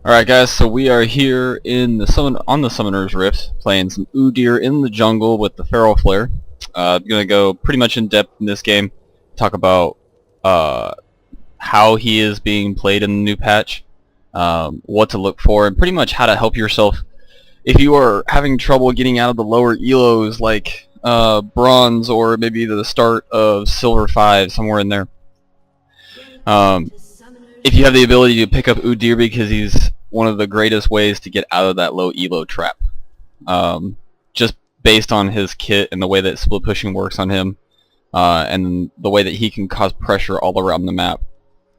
Alright guys, so we are here in the Summoner's Rift, playing some Udyr in the jungle with the Feral Flare. I'm going to go pretty much in depth in this game, talk about how he is being played in the new patch, what to look for, and pretty much how to help yourself if you are having trouble getting out of the lower elos like Bronze or maybe the start of Silver 5, somewhere in there. If you have the ability to pick up Udyr, because he's one of the greatest ways to get out of that low elo trap. Just based on his kit and the way that split pushing works on him, and the way that he can cause pressure all around the map.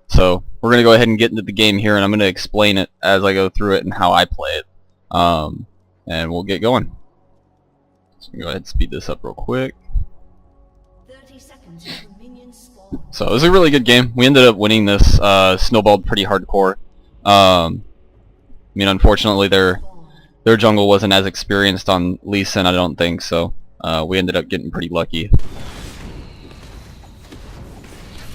So we're going to go ahead and get into the game here, and I'm going to explain it as I go through it and how I play it. And we'll get going. So go ahead and speed this up real quick. 30 seconds until minions spawn. So it was a really good game. We ended up winning this, snowballed pretty hardcore. I mean, unfortunately, their jungle wasn't as experienced on Lee Sin, I don't think, so we ended up getting pretty lucky.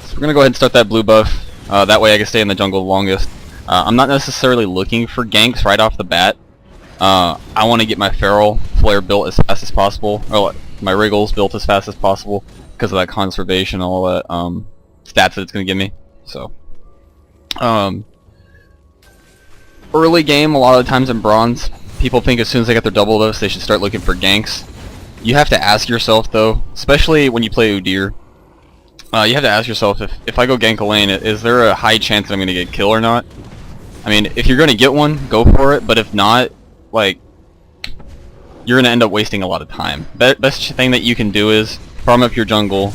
So we're going to go ahead and start that blue buff. That way I can stay in the jungle the longest. I'm not necessarily looking for ganks right off the bat. I want to get my Feral Flare built as fast as possible, or my Wriggles built as fast as possible, because of that conservation and all that stats that it's going to give me. So, early game, a lot of the times in Bronze, people think as soon as they get their double dose, they should start looking for ganks. You have to ask yourself, though, especially when you play Udyr, you have to ask yourself, if I go gank a lane, is there a high chance that I'm going to get kill or not? I mean, if you're going to get one, go for it, but if not, like, you're going to end up wasting a lot of time. Best thing that you can do is farm up your jungle,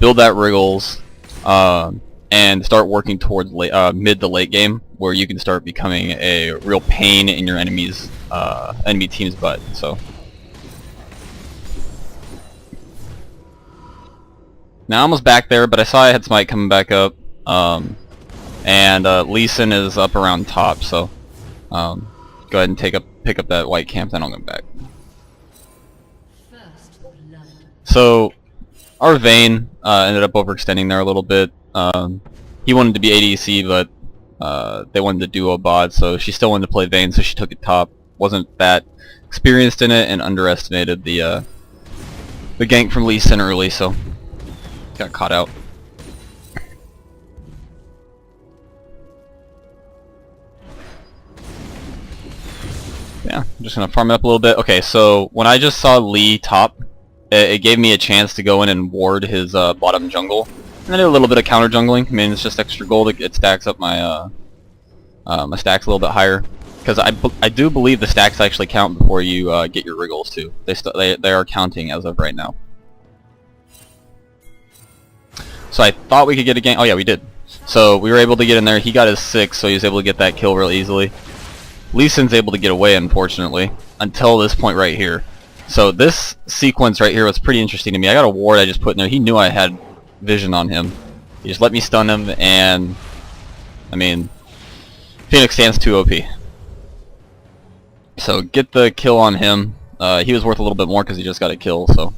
build that Wriggles, and start working towards mid to late game, where you can start becoming a real pain in your enemy team's butt. So now I'm almost back there, but I saw I had Smite coming back up, and Lee Sin is up around top, so go ahead and pick up that white camp, then I'll go back. First blood. So our Vayne ended up overextending there a little bit. He wanted to be ADC, but they wanted to duo bot, so she still wanted to play Vayne, so she took it top. Wasn't that experienced in it and underestimated the gank from Lee Sin early, so got caught out. Yeah, I'm just gonna farm it up a little bit. Okay, so when I just saw Lee top, it gave me a chance to go in and ward his bottom jungle. And I did a little bit of counter jungling. I mean, it's just extra gold. It stacks up my my stacks a little bit higher, because I do believe the stacks actually count before you get your Wriggles too. They are counting as of right now. So I thought we could get a gank. Oh yeah, we did. So we were able to get in there. He got his 6, so he was able to get that kill real easily. Lee Sin's able to get away, unfortunately, until this point right here. So this sequence right here was pretty interesting to me. I got a ward I just put in there. He knew I had vision on him. He just let me stun him, and I mean, Phoenix stands 2 OP. So get the kill on him. He was worth a little bit more because he just got a kill, so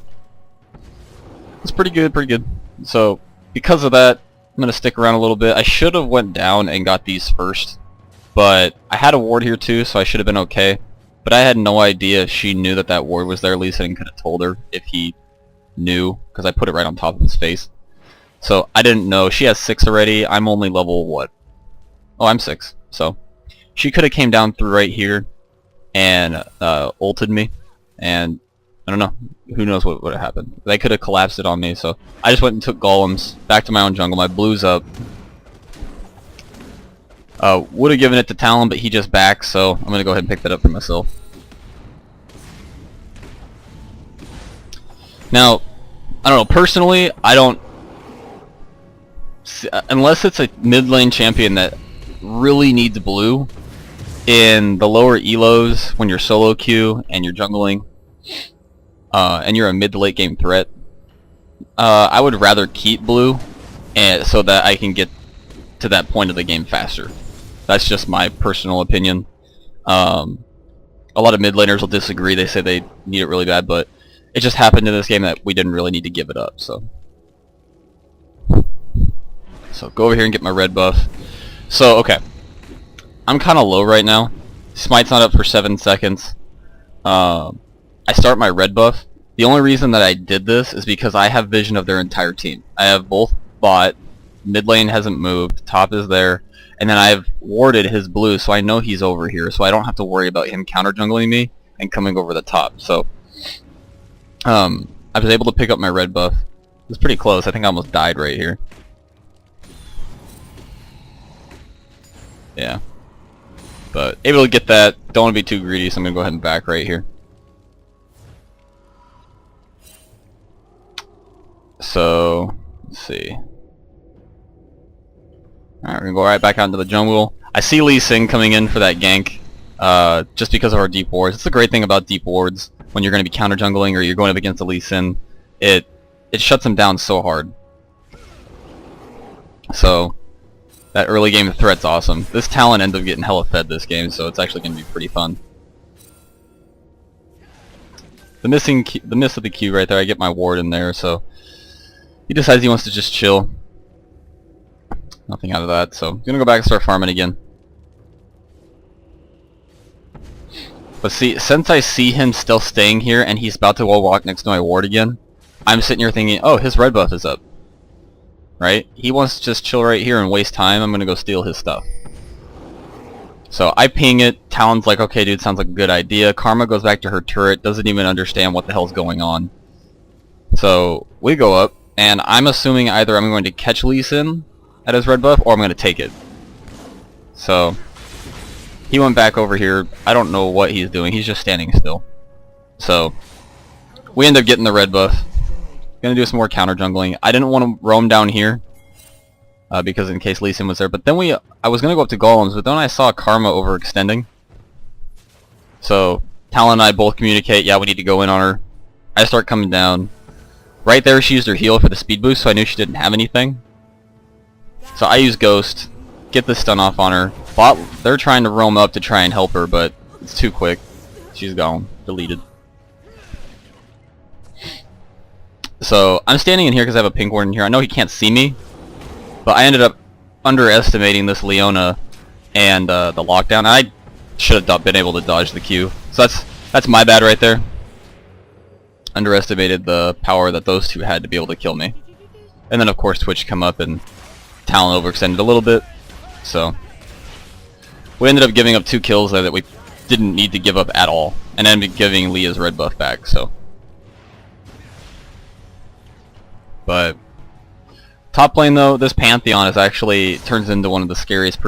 it's pretty good, pretty good. So because of that, I'm gonna stick around a little bit. I should have went down and got these first, but I had a ward here too, so I should have been okay. But I had no idea she knew that that ward was there. Lee Sin could have told her if he knew, because I put it right on top of his face. So I didn't know. She has 6 already. I'm only level what? Oh, I'm 6. So she could have came down through right here and ulted me, and I don't know. Who knows what would have happened. They could have collapsed it on me. So I just went and took golems back to my own jungle. My blue's up. Would have given it to Talon, but he just backed, so I'm gonna go ahead and pick that up for myself. Now, I don't know, personally, I don't, unless it's a mid lane champion that really needs blue in the lower elos when you're solo queue and you're jungling, and you're a mid to late game threat, I would rather keep blue, so that I can get to that point of the game faster. That's just my personal opinion. A lot of mid laners will disagree. They say they need it really bad, but it just happened in this game that we didn't really need to give it up. So go over here and get my red buff. So okay, I'm kind of low right now. Smite's not up for 7 seconds. I start my red buff. The only reason that I did this is because I have vision of their entire team. I have both bot, mid lane hasn't moved, top is there, and then I've warded his blue, so I know he's over here, so I don't have to worry about him counter jungling me and coming over the top. So I was able to pick up my red buff. It was pretty close. I think I almost died right here. Yeah. But able to get that. Don't want to be too greedy, so I'm going to go ahead and back right here. So, let's see. Alright, we're going to go right back out into the jungle. I see Lee Sin coming in for that gank, just because of our deep wards. It's the great thing about deep wards. When you're going to be counter jungling or you're going up against a Lee Sin, it shuts him down so hard. So, that early game threat's awesome. This Talon ends up getting hella fed this game, so it's actually going to be pretty fun. The miss of the Q right there, I get my ward in there, so he decides he wants to just chill. Nothing out of that, so I'm gonna go back and start farming again. But see, since I see him still staying here and he's about to go walk next to my ward again, I'm sitting here thinking, oh, his red buff is up. Right? He wants to just chill right here and waste time. I'm gonna go steal his stuff. So I ping it. Talon's like, okay, dude, sounds like a good idea. Karma goes back to her turret, doesn't even understand what the hell's going on. So we go up, and I'm assuming either I'm going to catch Lee Sin at his red buff, or I'm going to take it. So he went back over here. I don't know what he's doing. He's just standing still. So we end up getting the red buff. Gonna do some more counter jungling. I didn't want to roam down here because in case Lee Sin was there. But then I was gonna go up to golems, but then I saw Karma overextending. So Talon and I both communicate. Yeah, we need to go in on her. I start coming down. Right there, she used her heal for the speed boost, so I knew she didn't have anything. So I use Ghost, get the stun off on her. They're trying to roam up to try and help her, but it's too quick. She's gone, deleted. So I'm standing in here because I have a pink ward in here. I know he can't see me, but I ended up underestimating this Leona and the lockdown. I should have been able to dodge the Q. So that's my bad right there. Underestimated the power that those two had to be able to kill me. And then of course Twitch come up and Talon overextended a little bit. So we ended up giving up 2 kills there that we didn't need to give up at all, and ended up giving Leah's red buff back. So. But top lane though, this Pantheon is actually turns into one of the scariest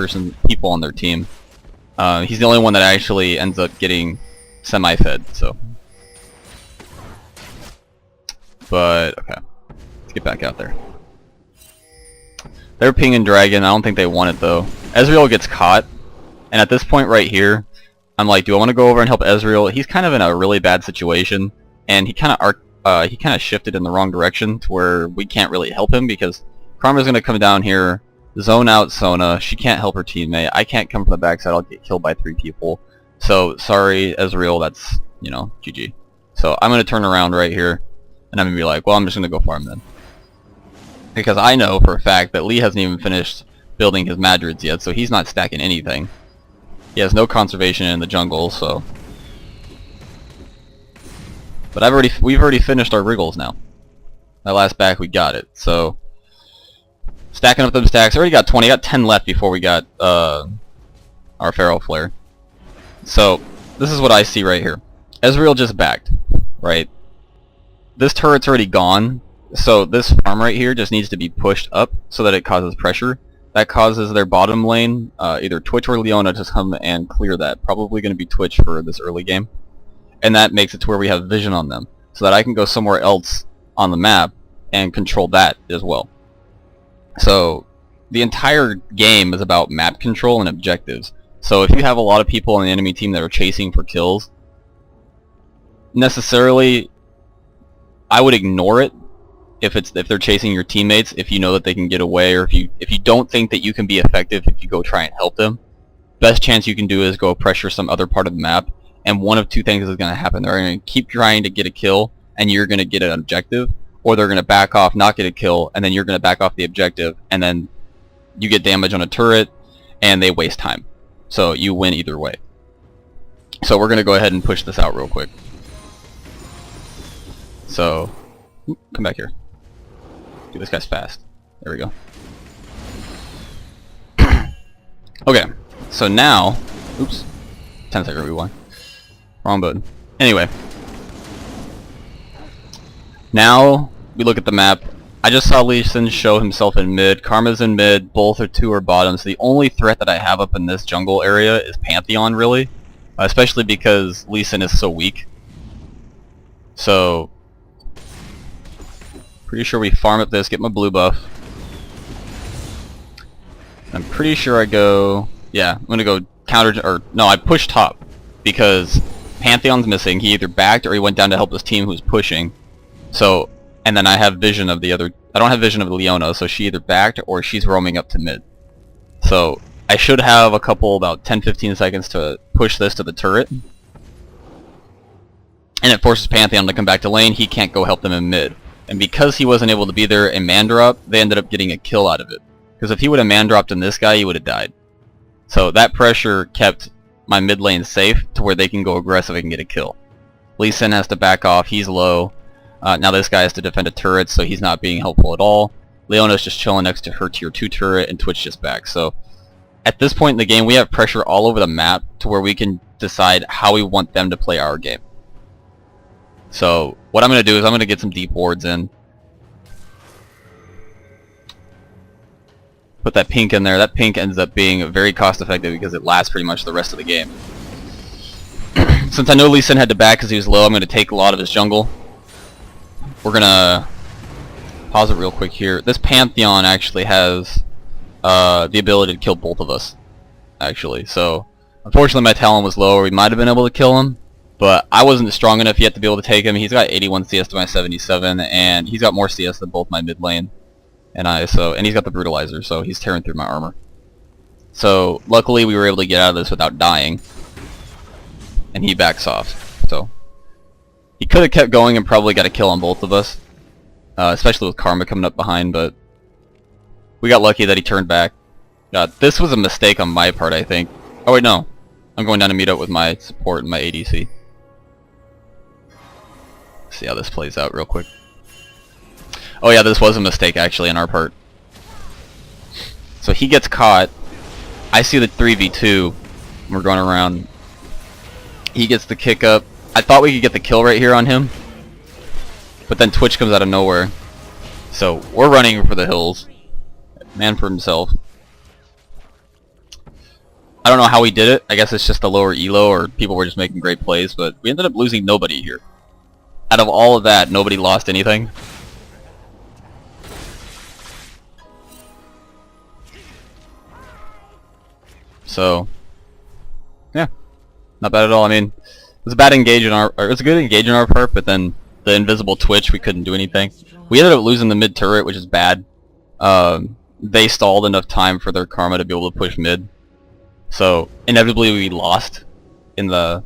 people on their team. He's the only one that actually ends up getting semi-fed. So, but okay, let's get back out there. They're pinging Dragon. I don't think they want it though. Ezreal gets caught, and at this point right here, I'm like, do I want to go over and help Ezreal? He's kind of in a really bad situation, and he kind of shifted in the wrong direction to where we can't really help him because Karma's going to come down here, zone out Sona. She can't help her teammate. I can't come from the backside. I'll get killed by 3 people. So, sorry, Ezreal, that's, GG. So, I'm going to turn around right here, and I'm going to be like, well, I'm just going to go farm then. Because I know for a fact that Lee hasn't even finished building his Madrids yet, so he's not stacking anything. He has no conservation in the jungle, so... But we've already finished our Wriggles now. That last back we got it. So stacking up them stacks. I already got 20. I got 10 left before we got our Pharaoh Flare. So this is what I see right here. Ezreal just backed, right? This turret's already gone. So this farm right here just needs to be pushed up so that it causes pressure. That causes their bottom lane, either Twitch or Leona, to come and clear that. Probably going to be Twitch for this early game. And that makes it to where we have vision on them, so that I can go somewhere else on the map and control that as well. So the entire game is about map control and objectives. So if you have a lot of people on the enemy team that are chasing for kills, necessarily I would ignore it if they're chasing your teammates, if you know that they can get away, or if you don't think that you can be effective if you go try and help them. Best chance you can do is go pressure some other part of the map. And one of 2 things is going to happen. They're going to keep trying to get a kill, and you're going to get an objective, or they're going to back off, not get a kill, and then you're going to back off the objective, and then you get damage on a turret, and they waste time. So you win either way. So we're gonna go ahead and push this out real quick. So, come back here. Dude, this guy's fast. There we go. Okay, so now, oops, 10-second rewind. Wrong button. Anyway, now we look at the map. I just saw Lee Sin show himself in mid. Karma's in mid. Both are 2 are bottoms. The only threat that I have up in this jungle area is Pantheon, really, especially because Lee Sin is so weak. So, pretty sure we farm up this, get my blue buff. I'm pretty sure I go, yeah, I'm gonna go counter, or no, I push top because Pantheon's missing. He either backed or he went down to help his team who's pushing. So, and then I have vision of the other, I don't have vision of Leona, so she either backed or she's roaming up to mid. So, I should have a couple, about 10-15 seconds to push this to the turret. And it forces Pantheon to come back to lane. He can't go help them in mid. And because he wasn't able to be there and man drop, they ended up getting a kill out of it. Because if he would have man dropped in this guy, he would have died. So that pressure kept my mid lane safe to where they can go aggressive and get a kill. Lee Sin has to back off, he's low. Now this guy has to defend a turret, so he's not being helpful at all. Leona's just chilling next to her tier 2 turret, and Twitch just back. So at this point in the game, we have pressure all over the map to where we can decide how we want them to play our game. So what I'm going to do is I'm going to get some deep wards in. Put that pink in there. That pink ends up being very cost effective because it lasts pretty much the rest of the game. Since I know Lee Sin had to back because he was low, I'm going to take a lot of his jungle. We're going to pause it real quick here. This Pantheon actually has the ability to kill both of us, actually. So unfortunately my talent was low, or we might have been able to kill him, but I wasn't strong enough yet to be able to take him. He's got 81 CS to my 77, and he's got more CS than both my mid lane and I. So, and he's got the brutalizer, so he's tearing through my armor. So luckily we were able to get out of this without dying, and he backs off. So he could have kept going and probably got a kill on both of us, especially with Karma coming up behind, but we got lucky that he turned back. This was a mistake on my part, I think. Oh wait, no. I'm going down to meet up with my support and my ADC. See how this plays out real quick. Oh yeah, this was a mistake actually on our part. So he gets caught. I see the 3v2. We're going around. He gets the kick up. I thought we could get the kill right here on him, but then Twitch comes out of nowhere. So we're running for the hills. Man for himself. I don't know how he did it. I guess it's just the lower elo, or people were just making great plays, but we ended up losing nobody here. Out of all of that, nobody lost anything. So, yeah, not bad at all. I mean, it was a bad engage on our, or it was a good engage on our part, but then the invisible Twitch, we couldn't do anything. We ended up losing the mid turret, which is bad. They stalled enough time for their Karma to be able to push mid, so inevitably we lost in the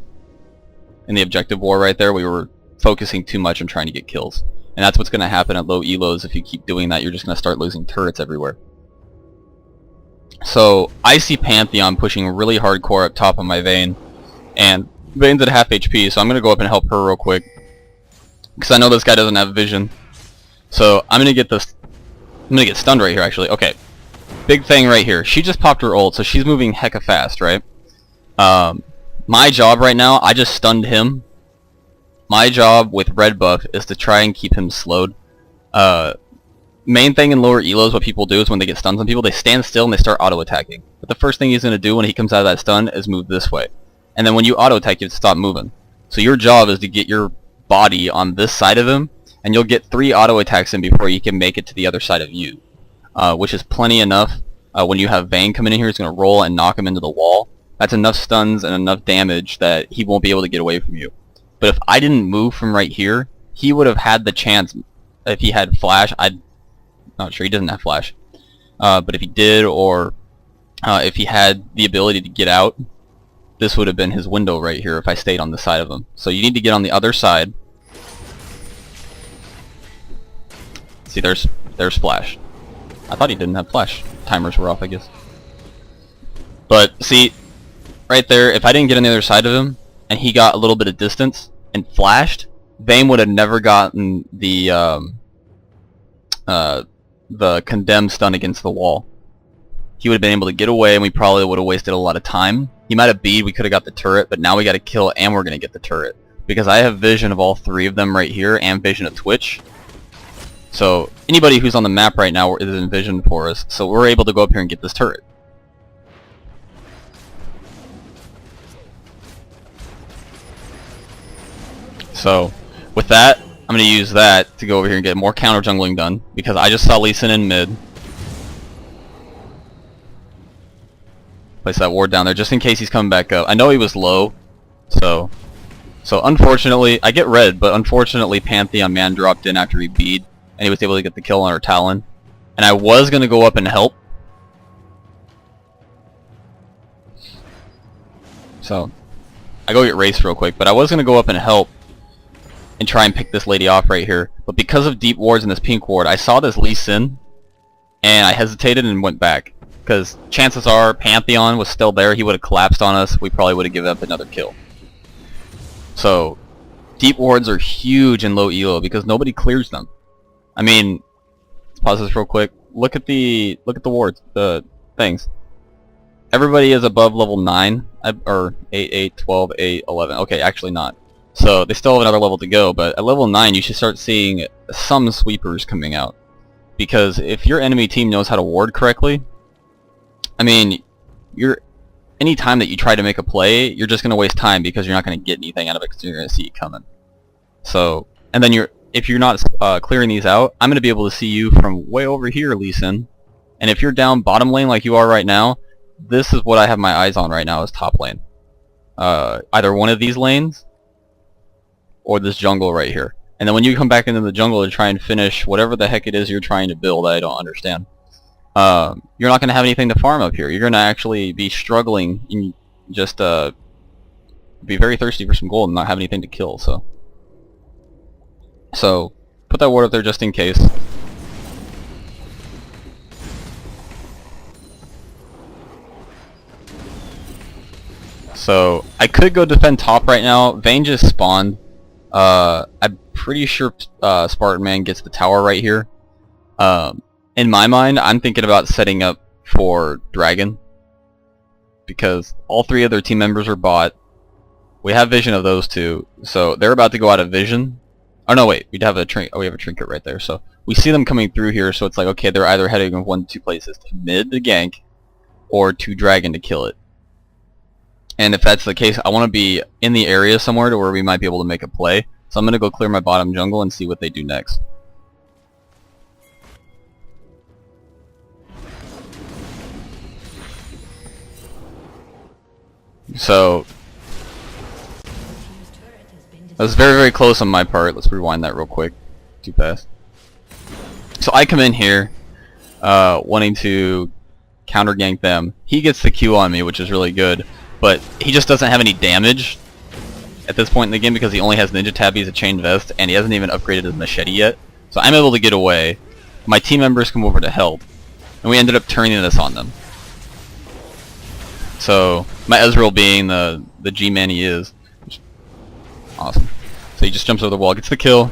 objective war right there. We were focusing too much on trying to get kills, and that's what's going to happen at low elos. If you keep doing that, you're just going to start losing turrets everywhere. So I see Pantheon pushing really hardcore up top of my Vayne, and Vayne's at half HP, so I'm going to go up and help her real quick, because I know this guy doesn't have vision. So I'm going to get this. I'm going to get stunned right here, actually. Okay. Big thing right here. She just popped her ult, so she's moving hecka fast, right? My job right now, I just stunned him. My job with red buff is to try and keep him slowed. Main thing in lower elos, what people do is when they get stuns on people, they stand still and they start auto-attacking. But the first thing he's going to do when he comes out of that stun is move this way. And then when you auto-attack, you have to stop moving. So your job is to get your body on this side of him, and you'll get 3 auto-attacks in before you can make it to the other side of you. Which is plenty enough. When you have Vayne coming in here, he's going to roll and knock him into the wall. That's enough stuns and enough damage that he won't be able to get away from you. But if I didn't move from right here, he would have had the chance. If he had flash, I'm not sure, he doesn't have flash. But if he did, or if he had the ability to get out, this would have been his window right here if I stayed on the side of him. So you need to get on the other side. See, there's flash. I thought he didn't have flash. Timers were off, I guess. But see, right there, if I didn't get on the other side of him, and he got a little bit of distance, and flashed, Vayne would have never gotten the condemn stun against the wall. He would have been able to get away, and we probably would have wasted a lot of time. He might have beat, we could have got the turret, but now we got to kill, and we're going to get the turret. Because I have vision of all three of them right here, and vision of Twitch. So, anybody who's on the map right now is in vision for us, so we're able to go up here and get this turret. So, with that, I'm going to use that to go over here and get more counter jungling done, because I just saw Lee Sin in mid. Place that ward down there just in case he's coming back up. I know he was low, so unfortunately, I get red, but unfortunately Pantheon man dropped in after he beat, and he was able to get the kill on our Talon. And I was going to go up and help. So, I go get Race real quick, but I was going to go up and help and try and pick this lady off right here. But because of deep wards and this pink ward, I saw this Lee Sin, and I hesitated and went back. Because chances are Pantheon was still there, he would have collapsed on us, we probably would have given up another kill. So, deep wards are huge in low elo because nobody clears them. I mean, let's pause this real quick. Look at the wards, the things. Everybody is above level 9, or 8, 8, 12, 8, 11. Okay, actually not. So, they still have another level to go, but at level 9 you should start seeing some sweepers coming out. Because if your enemy team knows how to ward correctly, I mean, any time that you try to make a play, you're just going to waste time because you're not going to get anything out of it because you're going to see it coming. So, and then if you're not clearing these out, I'm going to be able to see you from way over here, Lee Sin. And if you're down bottom lane like you are right now, this is what I have my eyes on right now is top lane. Either one of these lanes, or this jungle right here. And then when you come back into the jungle to try and finish whatever the heck it is you're trying to build, I don't understand. You're not going to have anything to farm up here. You're going to actually be struggling and just be very thirsty for some gold and not have anything to kill. So put that ward up there just in case. So I could go defend top right now. Vayne just spawned. I'm pretty sure Spartan Man gets the tower right here. In my mind, I'm thinking about setting up for Dragon. Because all three of their team members are bot. We have vision of those two. So they're about to go out of vision. Oh no, wait. We have a trinket right there. So we see them coming through here. So it's like, okay, they're either heading in one of two places. To mid to gank. Or to Dragon to kill it. And if that's the case, I want to be in the area somewhere to where we might be able to make a play. So I'm going to go clear my bottom jungle and see what they do next. So, that was very, very close on my part. Let's rewind that real quick. Too fast. So I come in here, wanting to counter gank them. He gets the Q on me, which is really good. But he just doesn't have any damage at this point in the game because he only has Ninja Tab, he's a chain vest, and he hasn't even upgraded his machete yet. So I'm able to get away. My team members come over to help, and we ended up turning this on them. So my Ezreal being the G-man he is, awesome. So he just jumps over the wall, gets the kill,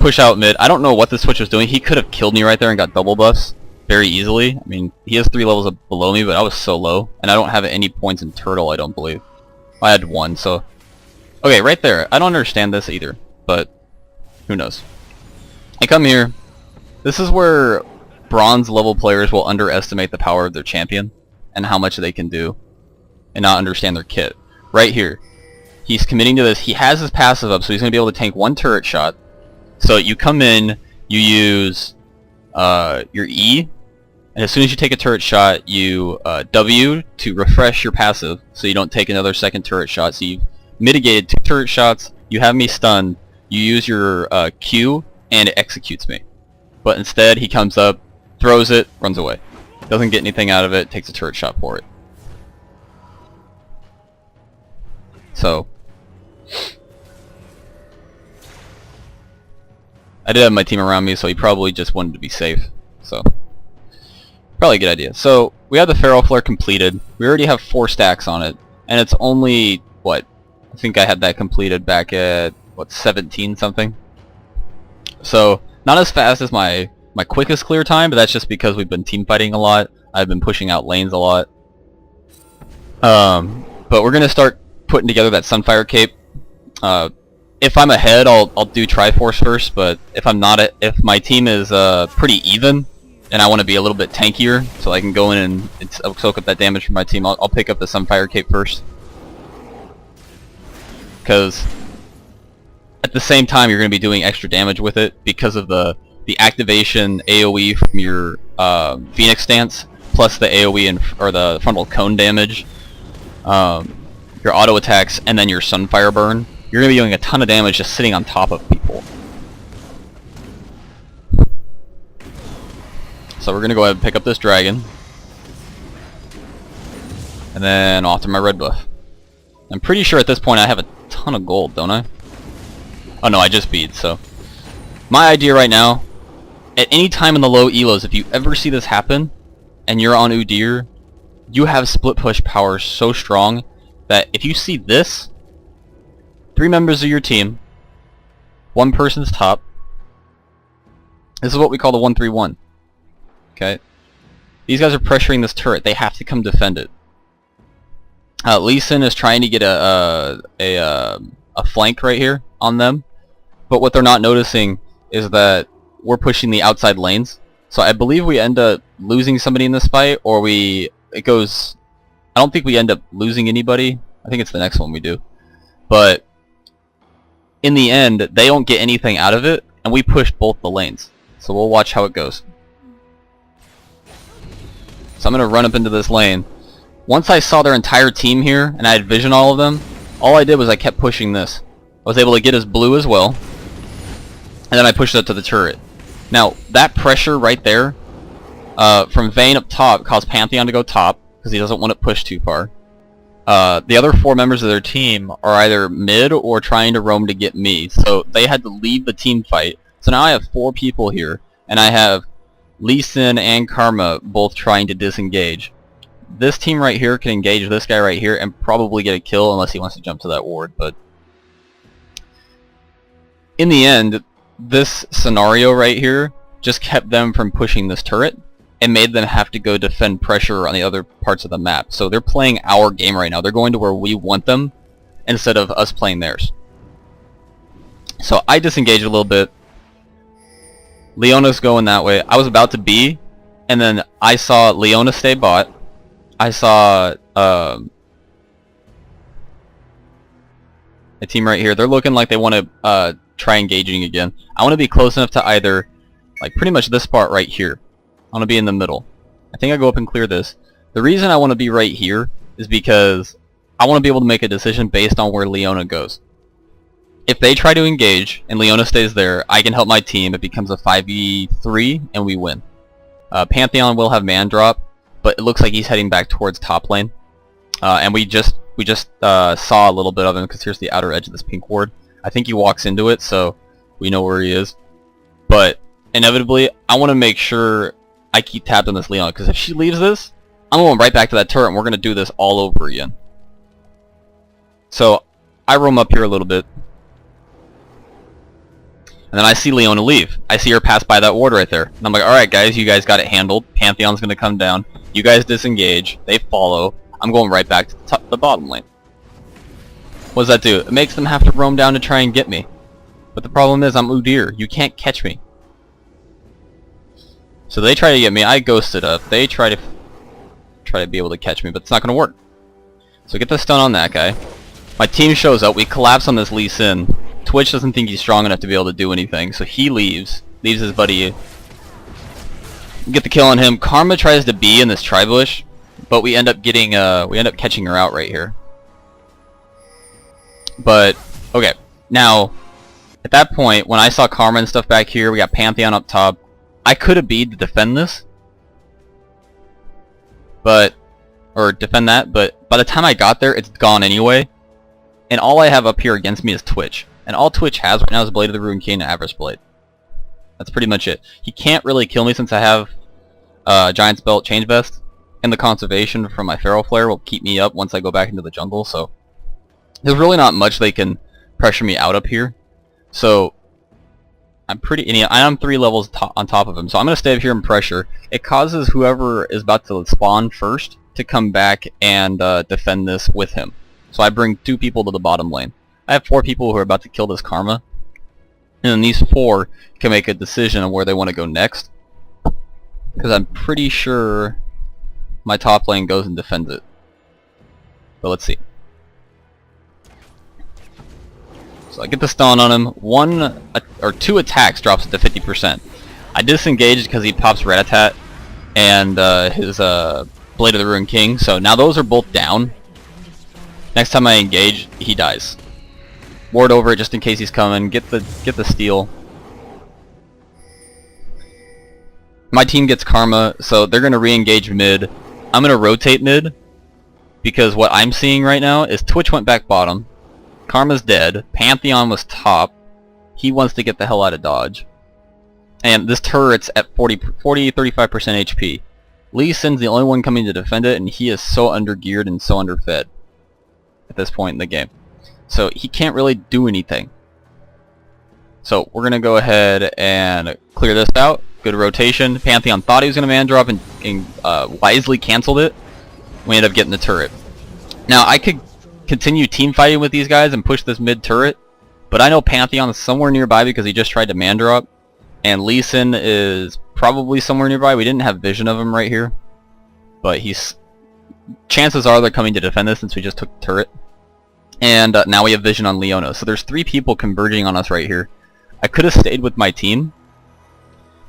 push out mid. I don't know what this Twitch was doing. He could have killed me right there and got double buffs very easily. I mean, he has 3 levels below me, but I was so low, and I don't have any points in Turtle, I don't believe. I had 1, so... Okay, right there. I don't understand this either, but who knows. I come here. This is where bronze level players will underestimate the power of their champion and how much they can do and not understand their kit. Right here. He's committing to this. He has his passive up, so he's going to be able to tank 1 turret shot. So you come in, you use your E, and as soon as you take a turret shot, you W to refresh your passive so you don't take another second turret shot. So you've mitigated 2 turret shots, you have me stunned, you use your Q, and it executes me. But instead, he comes up, throws it, runs away. Doesn't get anything out of it, takes a turret shot for it. So, I did have my team around me, so he probably just wanted to be safe. So, probably a good idea. So, we have the Feral Flare completed. We already have 4 stacks on it. and it's only, what, I think I had that completed back at, what, 17 something? So, not as fast as my quickest clear time, but that's just because we've been team fighting a lot. I've been pushing out lanes a lot. But we're gonna start putting together that Sunfire cape. If I'm ahead, I'll do Triforce first, but if I'm not, if my team is pretty even, and I want to be a little bit tankier, so I can go in and soak up that damage from my team, I'll pick up the Sunfire cape first. Because at the same time, you're going to be doing extra damage with it because of the activation AoE from your Phoenix stance, plus the AoE or the frontal cone damage, your auto attacks, and then your Sunfire burn. You're going to be doing a ton of damage just sitting on top of people. So we're going to go ahead and pick up this dragon. And then off to my red buff. I'm pretty sure at this point I have a ton of gold, don't I? Oh no, I just beat, so. My idea right now, at any time in the low elos, if you ever see this happen, and you're on Udyr, you have split push power so strong that if you see this, 3 members of your team, 1 person's top. This is what we call the 1-3-1. Okay? These guys are pressuring this turret. They have to come defend it. Lee Sin is trying to get a flank right here on them, but what they're not noticing is that we're pushing the outside lanes. So I believe we end up losing somebody in this fight, or I don't think we end up losing anybody. I think it's the next one we do. But in the end, they don't get anything out of it, and we push both the lanes. So we'll watch how it goes. So I'm going to run up into this lane. Once I saw their entire team here, and I had vision all of them, all I did was I kept pushing this. I was able to get his blue as well, and then I pushed it up to the turret. Now, that pressure right there, from Vayne up top, caused Pantheon to go top, because he doesn't want it pushed too far. The other 4 members of their team are either mid or trying to roam to get me, so they had to leave the team fight. So now I have 4 people here, and I have Lee Sin and Karma both trying to disengage. This team right here can engage this guy right here and probably get a kill unless he wants to jump to that ward, but in the end, this scenario right here just kept them from pushing this turret and made them have to go defend pressure on the other parts of the map. So they're playing our game right now. They're going to where we want them instead of us playing theirs. So I disengaged a little bit. Leona's going that way. I was about to B, and then I saw Leona stay bot. I saw a team right here. They're looking like they want to try engaging again. I want to be close enough to either, like pretty much this part right here. I want to be in the middle. I think I go up and clear this. The reason I want to be right here is because I want to be able to make a decision based on where Leona goes. If they try to engage and Leona stays there, I can help my team. It becomes a 5v3 and we win. Pantheon will have man drop, but it looks like he's heading back towards top lane. And we just saw a little bit of him because here's the outer edge of this pink ward. I think he walks into it, so we know where he is. But inevitably, I want to make sure I keep tapped on this Leona, because if she leaves this, I'm going right back to that turret and we're going to do this all over again. So I roam up here a little bit. And then I see Leona leave. I see her pass by that ward right there. And I'm like, alright guys, you guys got it handled. Pantheon's going to come down. You guys disengage. They follow. I'm going right back to the bottom lane. What does that do? It makes them have to roam down to try and get me. But the problem is I'm Udyr. You can't catch me. So they try to get me. I ghosted up. They try to be able to catch me, but it's not going to work. So get the stun on that guy. My team shows up. We collapse on this Lee Sin. Twitch doesn't think he's strong enough to be able to do anything, so he leaves his buddy. Get the kill on him. Karma tries to be in this tri-bush, but we end up catching her out right here. But okay, now at that point when I saw Karma and stuff back here, we got Pantheon up top. I could have beat to defend this, or defend that, but by the time I got there, it's gone anyway. And all I have up here against me is Twitch. And all Twitch has right now is Blade of the Ruined King and Avarice Blade. That's pretty much it. He can't really kill me since I have Giant's Belt Change Vest. and the conservation from my Feral Flare will keep me up once I go back into the jungle, so there's really not much they can pressure me out up here. So I'm I'm 3 levels on top of him, so I'm going to stay up here and pressure. It causes whoever is about to spawn first to come back and defend this with him. So I bring 2 people to the bottom lane. I have 4 people who are about to kill this Karma, and then these 4 can make a decision on where they want to go next, because I'm pretty sure my top lane goes and defends it. But let's see. So I get the stun on him. 1 or 2 attacks drops it to 50%. I disengaged because he pops Rat-a-tat and his Blade of the Ruined King. So now those are both down. Next time I engage, he dies. Ward over it just in case he's coming. Get the steal. My team gets Karma, so they're gonna re-engage mid. I'm gonna rotate mid because what I'm seeing right now is Twitch went back bottom. Karma's dead. Pantheon was top. He wants to get the hell out of dodge. And this turret's at 35% HP. Lee Sin's the only one coming to defend it, and he is so undergeared and so underfed at this point in the game. So he can't really do anything. So we're going to go ahead and clear this out. Good rotation. Pantheon thought he was going to man drop and wisely canceled it. We ended up getting the turret. Now I could continue team fighting with these guys and push this mid turret, but I know Pantheon is somewhere nearby because he just tried to man drop, and Lee Sin is probably somewhere nearby. We didn't have vision of him right here, but chances are they're coming to defend this since we just took the turret. And now we have vision on Leona, so there's 3 people converging on us right here. I could have stayed with my team,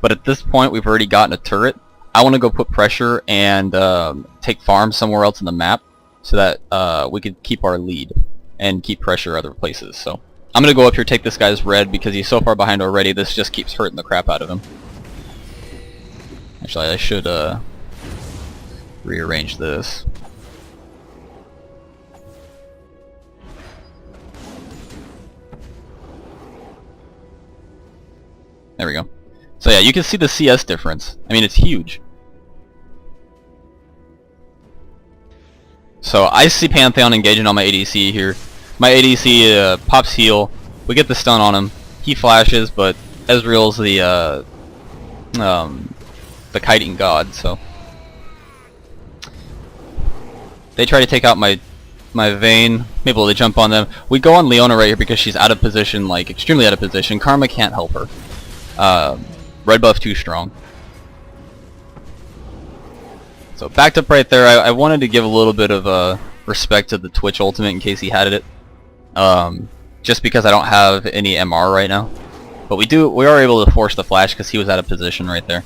but at this point we've already gotten a turret. I want to go put pressure and take farm somewhere else in the map, so that we could keep our lead and keep pressure other places. So I'm going to go up here, take this guy's red because he's so far behind already. This just keeps hurting the crap out of him. Actually, I should rearrange this. There we go. So yeah, you can see the CS difference. I mean, it's huge. So I see Pantheon engaging on my ADC here. My ADC pops heal. We get the stun on him. He flashes, but Ezreal's the kiting god. So they try to take out my Vayne. Maybe they jump on them. We go on Leona right here because she's out of position, like extremely out of position. Karma can't help her. Red buff too strong. So backed up right there. I wanted to give a little bit of respect to the Twitch ultimate in case he had it. Just because I don't have any MR right now. But we are able to force the flash because he was out of position right there.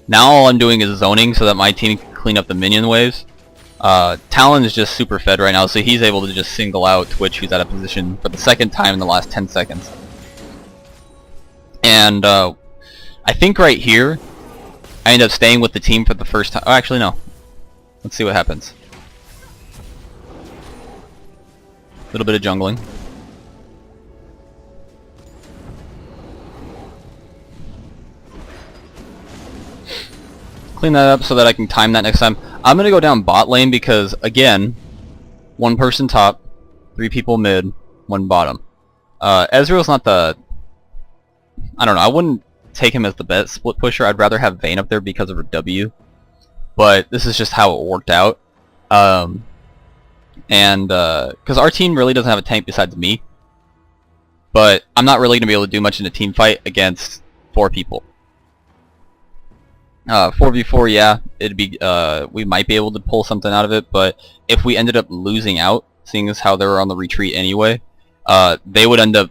Now all I'm doing is zoning so that my team can clean up the minion waves. Talon is just super fed right now, so he's able to just single out Twitch, who's out of position for the 2nd time in the last 10 seconds. And I think right here I end up staying with the team for the first time. Oh, actually no. Let's see what happens. A little bit of jungling. Clean that up so that I can time that next time. I'm going to go down bot lane because, again, 1 person top, 3 people mid, 1 bottom. Ezreal's not the... I don't know, I wouldn't take him as the best split pusher. I'd rather have Vayne up there because of her W. But this is just how it worked out. Because our team really doesn't have a tank besides me. But I'm not really going to be able to do much in a team fight against 4 people. 4v4, yeah, it'd be we might be able to pull something out of it, but if we ended up losing out, seeing as how they were on the retreat anyway, they would end up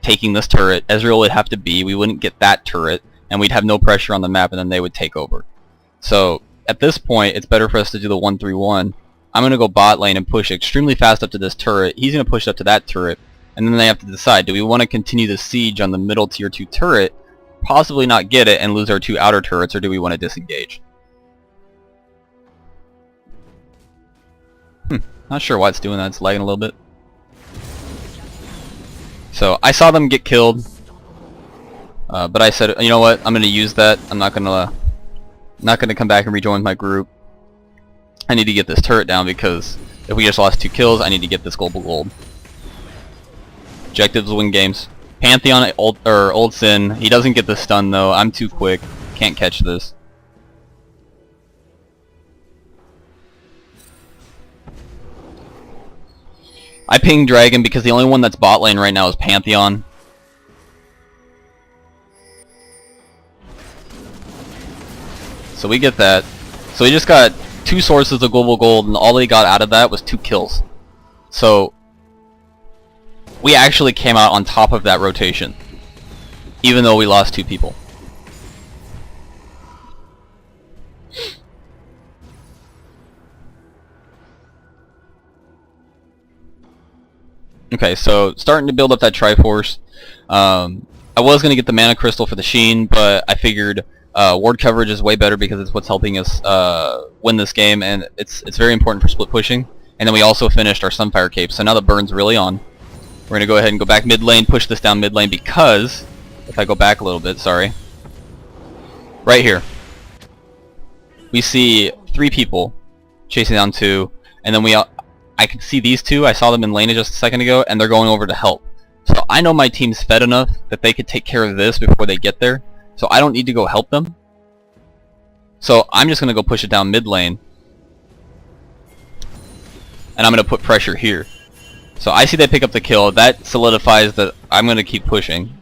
taking this turret. Ezreal would have to be, we wouldn't get that turret, and we'd have no pressure on the map, and then they would take over. So at this point, it's better for us to do the 1-3-1. I'm going to go bot lane and push extremely fast up to this turret. He's going to push up to that turret, and then they have to decide, do we want to continue the siege on the middle tier 2 turret, possibly not get it and lose our 2 outer turrets, or do we want to disengage? Not sure why it's doing that. It's lagging a little bit. So I saw them get killed, but I said, you know what? I'm going to use that. I'm not going to come back and rejoin my group. I need to get this turret down because if we just lost 2 kills, I need to get this global gold. Objectives win games. Pantheon Old Sin. He doesn't get the stun though. I'm too quick. Can't catch this. I ping Dragon because the only one that's bot lane right now is Pantheon. So we get that. So we just got 2 sources of global gold, and all they got out of that was 2 kills. So we actually came out on top of that rotation, even though we lost 2 people. Okay, so starting to build up that Triforce. I was going to get the Mana Crystal for the Sheen, but I figured ward coverage is way better because it's what's helping us win this game, and it's very important for split pushing. And then we also finished our Sunfire Cape, so now the burn's really on. We're going to go ahead and go back mid lane, push this down mid lane, because, if I go back a little bit, sorry, right here, we see 3 people chasing down 2, and then I can see these 2, I saw them in lane just a second ago, and they're going over to help. So I know my team's fed enough that they could take care of this before they get there, so I don't need to go help them. So I'm just going to go push it down mid lane, and I'm going to put pressure here. So I see they pick up the kill, that solidifies that I'm going to keep pushing.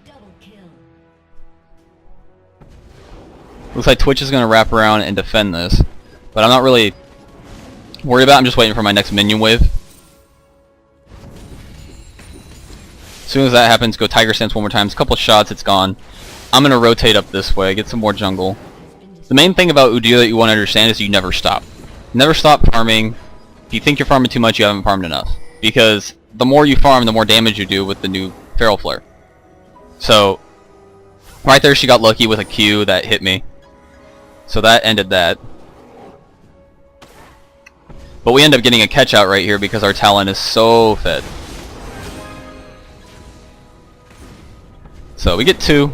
Looks like Twitch is going to wrap around and defend this, but I'm not really worried about it. I'm just waiting for my next minion wave. As soon as that happens, go Tiger Stance one more time. It's a couple of shots, it's gone. I'm going to rotate up this way, get some more jungle. The main thing about Udyr that you want to understand is you never stop. Never stop farming. If you think you're farming too much, you haven't farmed enough. Because the more you farm, the more damage you do with the new Feral Flare. So, right there she got lucky with a Q that hit me. So that ended that. But we end up getting a catch out right here because our Talon is so fed. So we get 2.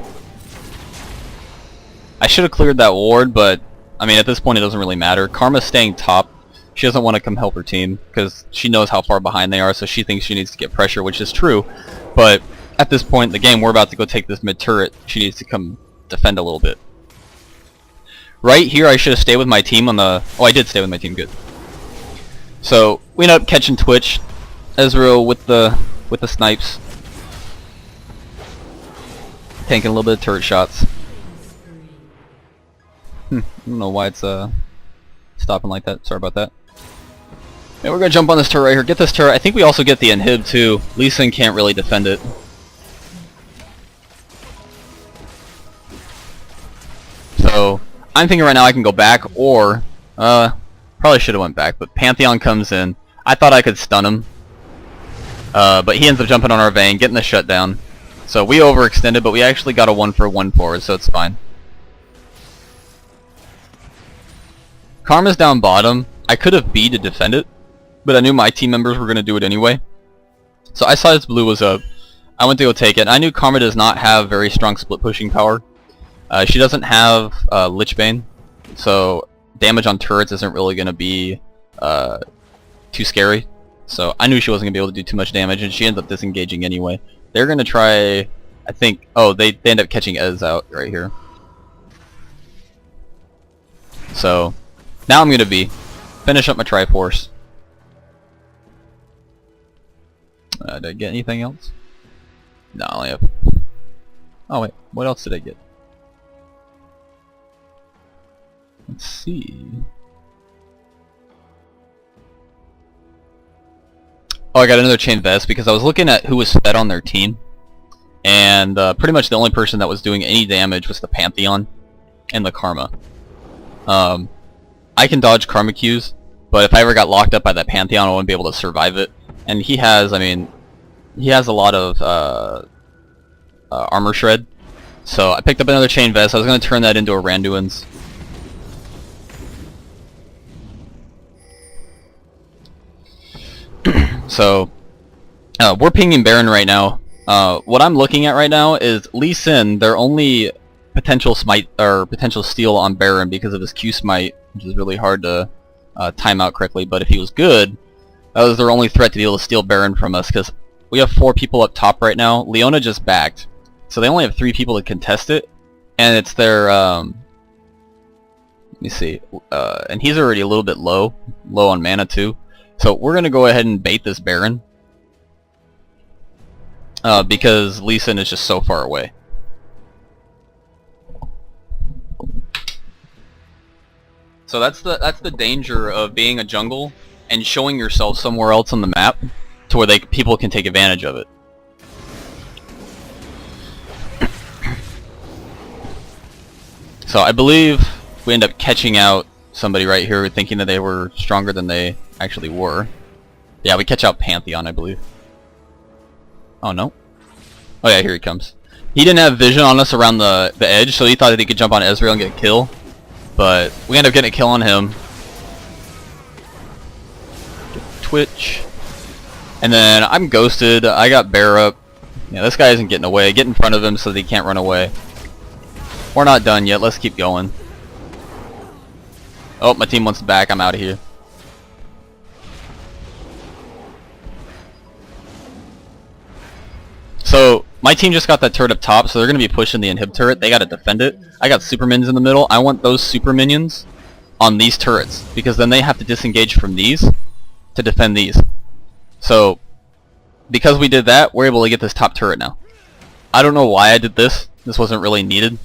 I should have cleared that ward, but I mean at this point it doesn't really matter. Karma's staying top. She doesn't want to come help her team because she knows how far behind they are, so she thinks she needs to get pressure, which is true. But at this point in the game, we're about to go take this mid turret. She needs to come defend a little bit. Right here, I should have stayed with my team on the... Oh, I did stay with my team. Good. So we end up catching Twitch, Ezreal with the snipes, tanking a little bit of turret shots. I don't know why it's stopping like that. Sorry about that. And we're gonna jump on this turret right here. Get this turret. I think we also get the inhib too. Lee Sin can't really defend it. So I'm thinking right now I can go back, or probably should have went back. But Pantheon comes in. I thought I could stun him, but he ends up jumping on our Vayne, getting the shutdown. So we overextended, but we actually got a 1-for-1 forward, so it's fine. Karma's down bottom. I could have B to defend it, but I knew my team members were going to do it anyway. So I saw his blue was up. I went to go take it. I knew Karma does not have very strong split pushing power. She doesn't have Lichbane, so damage on turrets isn't really going to be too scary. So I knew she wasn't going to be able to do too much damage, and she ends up disengaging anyway. They're going to try, I think, oh, they end up catching Ez out right here. So now I'm going to be finish up my Triforce. Did I get anything else? No, I only have... Oh wait, what else did I get? Let's see... Oh, I got another chain vest because I was looking at who was fed on their team, and pretty much the only person that was doing any damage was the Pantheon and the Karma. I can dodge Karma Qs, but if I ever got locked up by that Pantheon, I wouldn't be able to survive it. And he has, I mean, he has a lot of armor shred. So I picked up another chain vest. I was going to turn that into a Randuin's. So we're pinging Baron right now. What I'm looking at right now is Lee Sin, their only potential smite or potential steal on Baron because of his Q smite, which is really hard to time out correctly, but if he was good, that was their only threat to be able to steal Baron from us, because we have 4 people up top right now. Leona just backed, so they only have 3 people to contest it, and it's their, let me see, and he's already a little bit low on mana too, so we're going to go ahead and bait this Baron, because Lee Sin is just so far away. So that's the danger of being a jungle and showing yourself somewhere else on the map to where people can take advantage of it. So I believe we end up catching out somebody right here thinking that they were stronger than they actually were. Yeah, we catch out Pantheon, I believe. Oh no. Oh yeah, here he comes. He didn't have vision on us around the edge, so he thought that he could jump on Ezreal and get a kill. But we end up getting a kill on him. Twitch. And then I'm ghosted. I got bear up. Yeah, this guy isn't getting away. Get in front of him so that he can't run away. We're not done yet. Let's keep going. Oh, my team wants back. I'm out of here. So my team just got that turret up top, so they're going to be pushing the inhib turret. They got to defend it. I got super minions in the middle. I want those super minions on these turrets, because then they have to disengage from these to defend these. So because we did that, we're able to get this top turret now. I don't know why I did this. This wasn't really needed.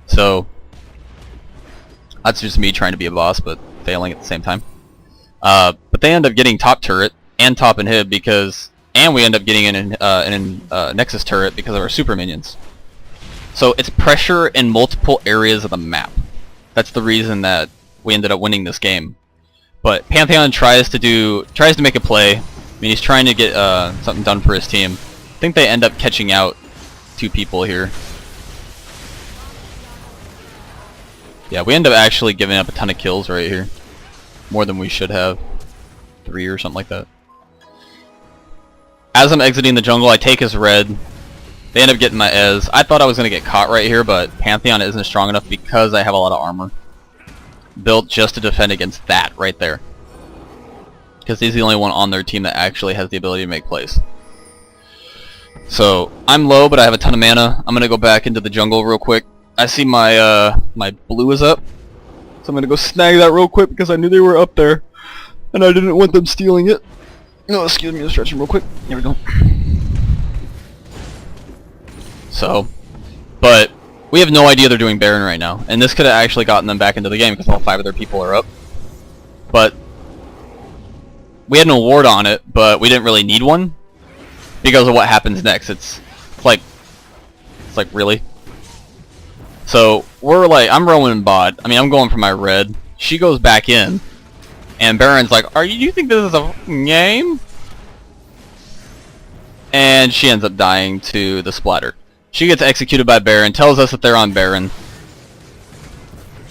So that's just me trying to be a boss, but failing at the same time. But they end up getting top turret and top inhib because... And we end up getting an Nexus turret because of our super minions. So it's pressure in multiple areas of the map. That's the reason that we ended up winning this game. But Pantheon tries to make a play. I mean, he's trying to get something done for his team. I think they end up catching out 2 people here. Yeah, we end up actually giving up a ton of kills right here. More than we should have. 3 or something like that. As I'm exiting the jungle, I take his red. They end up getting my Ez. I thought I was going to get caught right here, but Pantheon isn't strong enough because I have a lot of armor. Built just to defend against that right there. Because he's the only one on their team that actually has the ability to make plays. So, I'm low, but I have a ton of mana. I'm going to go back into the jungle real quick. I see my my blue is up. So I'm going to go snag that real quick because I knew they were up there. And I didn't want them stealing it. No, excuse me, let's stretch him real quick. Here we go. So, but we have no idea they're doing Baron right now, and this could have actually gotten them back into the game because all 5 of their people are up. But we had an award on it, but we didn't really need one because of what happens next. It's like really. So we're like, I'm rolling bot. I mean, I'm going for my red. She goes back in. And Baron's like, do you think this is a game? And she ends up dying to the splatter. She gets executed by Baron, tells us that they're on Baron.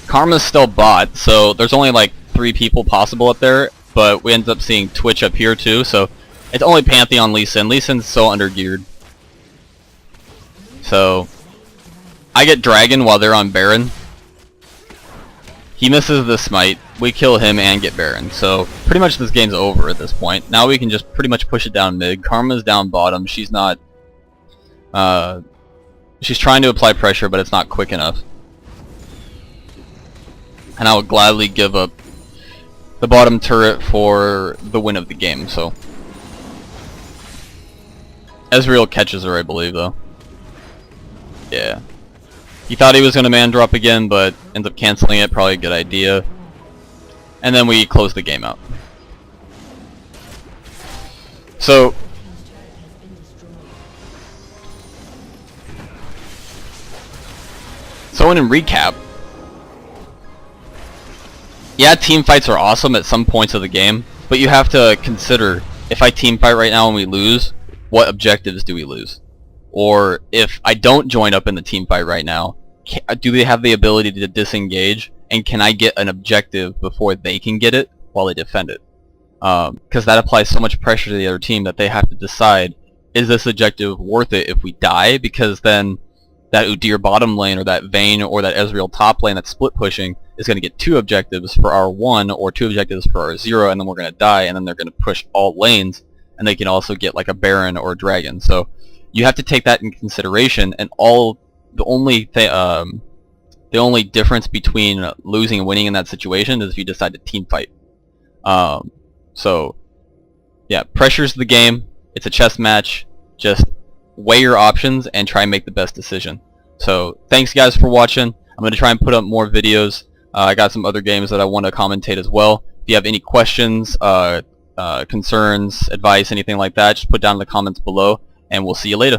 Karma's still bot, so there's only like 3 people possible up there, but we end up seeing Twitch up here too, so it's only Pantheon Lee Sin. Lee Sin's so undergeared. So I get Dragon while they're on Baron. He misses the smite, we kill him and get Baron. So pretty much this game's over at this point. Now we can just pretty much push it down mid. Karma's down bottom. She's not... she's trying to apply pressure, but it's not quick enough. And I would gladly give up the bottom turret for the win of the game, so... Ezreal catches her, I believe, though. Yeah. He thought he was going to man drop again, but ends up canceling it. Probably a good idea. And then we close the game out. So in recap, yeah, team fights are awesome at some points of the game, but you have to consider, if I team fight right now and we lose, what objectives do we lose? Or if I don't join up in the team fight right now, do they have the ability to disengage? And can I get an objective before they can get it while they defend it? Because that applies so much pressure to the other team that they have to decide, is this objective worth it if we die? Because then that Udyr bottom lane or that Vayne or that Ezreal top lane that's split pushing is going to get 2 objectives for our 1 or 2 objectives for our 0, and then we're going to die, and then they're going to push all lanes, and they can also get like a Baron or a Dragon. So you have to take that in consideration, and the only difference between losing and winning in that situation is if you decide to team fight. So yeah, pressure's the game. It's a chess match. Just weigh your options and try and make the best decision. So thanks guys for watching. I'm going to try and put up more videos. I got some other games that I want to commentate as well. If you have any questions, concerns, advice, anything like that, just put down in the comments below, and we'll see you later.